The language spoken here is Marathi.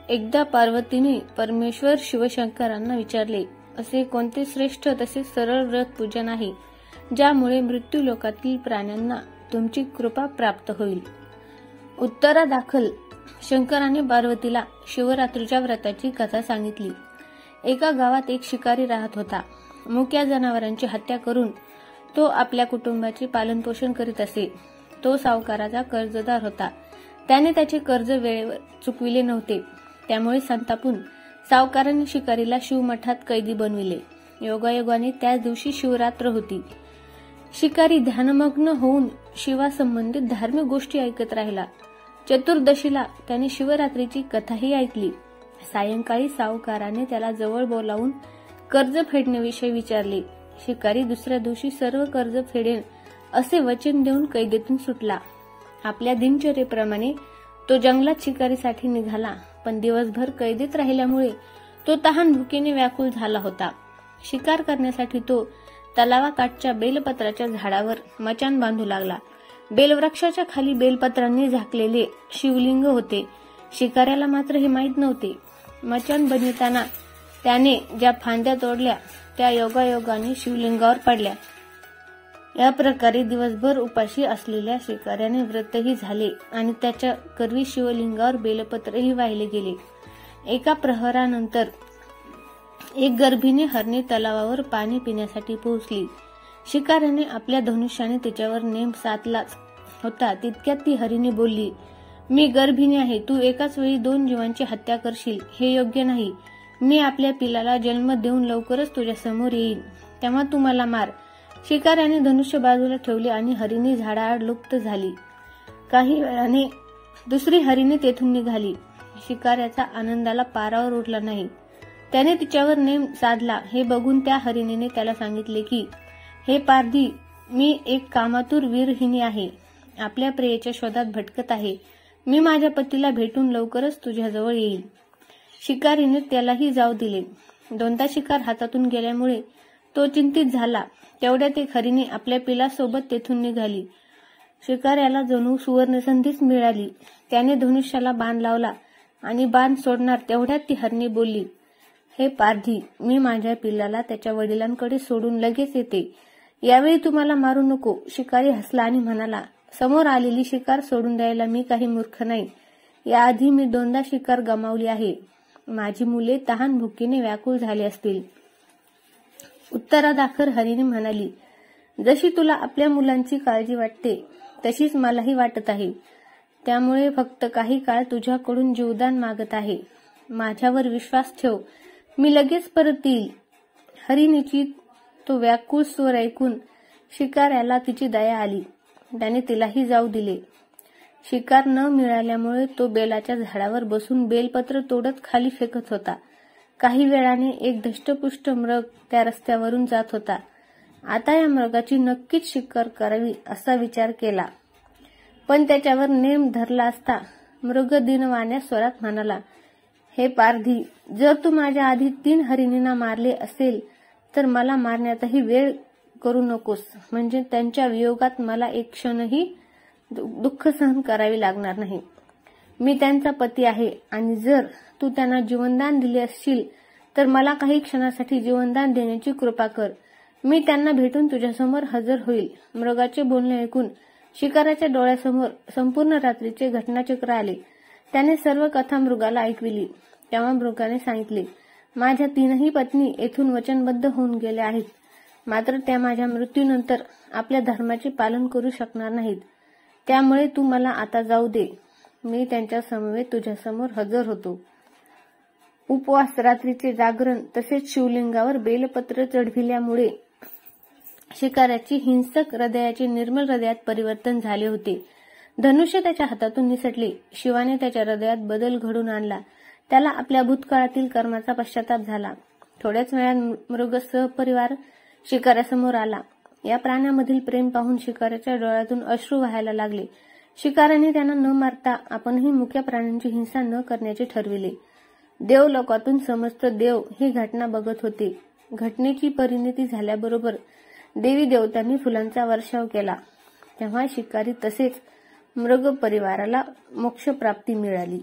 एकदा पार्वतीने परमेश्वर शिवशंकरांना विचारले, असे कोणते श्रेष्ठ तसे सरळ व्रत पूजन आहे ज्यामुळे मृत्यू लोकातील प्राण्यांना तुमची कृपा प्राप्त होईल? उत्तरादाखल शंकराने पार्वतीला शिवरात्रीच्या व्रताची कथा सांगितली. एका गावात एक शिकारी राहत होता. मुक्या जनावरांची हत्या करून तो आपल्या कुटुंबाचे पालनपोषण करीत असे. तो सावकाराचा कर्जदार होता. त्याने त्याचे कर्ज वेळेवर चुकविले नव्हते. त्यामुळे संतापून सावकाराने शिकारीला शिवमठात कैदी बनविले. योगायोगाने त्याच दिवशी शिवरात्र होती. शिकारी ध्यानमग्न होऊन शिवासंबंधित धार्मिक गोष्टी ऐकत राहिला. चतुर्दशीला त्याने शिवरात्रीची कथाही ऐकली. सायंकाळी सावकाराने त्याला जवळ बोलावून कर्ज फेडण्याविषयी विचारले. शिकारी दुसऱ्या दिवशी सर्व कर्ज फेडेन असे वचन देऊन कैदेतून सुटला. आपल्या दिनचर्येप्रमाणे तो जंगलात शिकारीसाठी निघाला, पण दिवसभर कैदेत राहिल्यामुळे तो तहान भुकेने व्याकुळ झाला होता. शिकार करण्यासाठी तो तलावाकाठच्या बेलपत्राच्या झाडावर मचाण बांधू लागला. बेलवृक्षाच्या खाली बेलपत्रांनी झाकलेले शिवलिंग होते. शिकाऱ्याला मात्र हे माहीत नव्हते. मचाण बनविताना त्याने ज्या फांद्या तोडल्या त्या योगायोगाने शिवलिंगावर पडल्या. या प्रकारे दिवसभर उपाशी असलेल्या शिकाऱ्याने व्रतही झाले आणि त्याच्या करवी शिवलिंगावर बेलपत्रही वाहिले गेले. एका प्रहरानंतर एक गर्भिणी हरणी तलावावर पाणी पिण्यासाठी पोहोचली. शिकाऱ्याने आपल्या धनुष्याने तिच्यावर नेम साधलाच होता तितक्यात ती हरिणी बोलली, मी गर्भिणी आहे. तू एकाच वेळी 2 जीवांची हत्या करशील हे योग्य नाही. मी आपल्या पिलाला जन्म देऊन लवकरच तुझ्या समोर येईल, तेव्हा तू मला मार. शिकाऱ्याने धनुष्य बाजूला ठेवले आणि हरिणी झाडाआड लुप्त झाली. काही वेळाने दुसरी हरिणी तेथून निघाली. शिकाऱ्याचा आनंदाला पारावर उरला नाही. त्याने तिच्यावर नेम साधला. हे बघून त्या हरिणीने त्याला सांगितले की, हे पारधी, मी एक कामातुर वीरहिणी आहे. आपल्या प्रियेच्या शोधात भटकत आहे. मी माझ्या पतीला भेटून लवकरच तुझ्याजवळ येईल. शिकारीने त्यालाही जाऊ दिले. 2दा शिकार हातातून गेल्यामुळे तो चिंतित झाला. तेवढ्यात एक हरिणी आपल्या पिलासोबत तेथून निघाली. शिकाऱ्याला जणू सुवर्णसंधीच मिळाली. त्याने धनुष्याला बाण लावला आणि बाण सोडणार तेवढ्यात ती हरिणी बोलली, हे पारधी, मी माझ्या पिलाला त्याच्या वडिलांकडे सोडून लगेच येते. यावेळी तू मला मारू नको. शिकारी हसला आणि म्हणाला, समोर आलेली शिकार सोडून द्यायला मी काही मूर्ख नाही. याआधी मी 2दा शिकार गमावली आहे. माझी मुले तहान भुकेने व्याकुळ झाली असतील. उत्तरादाखल हरिणी म्हणाली, जशी तुला आपल्या मुलांची काळजी वाटते तशीच मलाही वाटत आहे. त्यामुळे फक्त काही काळ तुझ्याकडून जीवदान मागत आहे. माझ्यावर विश्वास ठेव. मी लगेच परत येईल. हरिणीची तो व्याकुळ स्वर ऐकून शिकाऱ्याला तिची दया आली. त्याने तिलाही जाऊ दिले. शिकार न मिळाल्यामुळे तो बेलाच्या झाडावर बसून बेलपत्र तोडत खाली फेकत होता. काही वेळाने एक धष्टपुष्ट मृग त्या रस्त्यावरून जात होता. आता या मृगाची नक्कीच शिकार करावी असा विचार केला, पण त्याच्यावर नेम धरला असता मृग दीनवाण्या स्वरात म्हणाला, हे पारधी, जर तू माझ्या आधी 3 हरिणींना मारले असेल तर मला मारण्यातही वेळ करू नकोस. म्हणजे त्यांच्या वियोगात मला एक क्षणही दुःख सहन करावे लागणार नाही. मी त्यांचा पती आहे आणि जर तू त्यांना जीवनदान दिले असशील तर मला काही क्षणासाठी जीवनदान देण्याची कृपा कर. मी त्यांना भेटून तुझ्यासमोर हजर होईल. मृगाचे बोलणे ऐकून शिकाऱ्याच्या डोळ्यासमोर संपूर्ण रात्रीचे घटनाचक्र आले. त्याने सर्व कथा मृगाला ऐकविली. तेव्हा मृगाने सांगितले, माझ्या 3ही पत्नी येथून वचनबद्ध होऊन गेल्या आहेत. मात्र त्या माझ्या मृत्यूनंतर आपल्या धर्माचे पालन करू शकणार नाहीत. त्यामुळे तू मला आता जाऊ दे. मी त्यांच्या समवेत तुझ्यासमोर हजर होतो. उपवास, रात्रीचे जागरण तसेच शिवलिंगावर बेलपत्र चढविल्यामुळे शिकाऱ्याची हिंसक हृदयाचे निर्मल हृदयात परिवर्तन झाले होते. धनुष्य त्याच्या हातातून निसटले. शिवाने त्याच्या हृदयात बदल घडून आणला. त्याला आपल्या भूतकाळातील कर्माचा पश्चाताप झाला. थोड्याच वेळात मृग सहपरिवार शिकाऱ्यासमोर आला. या प्राण्यामधील प्रेम पाहून शिकाऱ्याच्या डोळ्यातून अश्रू वाहायला लागले. शिकाऱ्याने त्यांना न मारता आपणही मुक्या प्राण्यांची हिंसा न करण्याचे ठरविले. देवलोकातून समस्त देव ही घटना बघत होते. घटनेची परिणती झाल्याबरोबर देवी देवतांनी फुलांचा वर्षाव केला. तेव्हा शिकारी तसेच मृग परिवाराला मोक्षप्राप्ती मिळाली.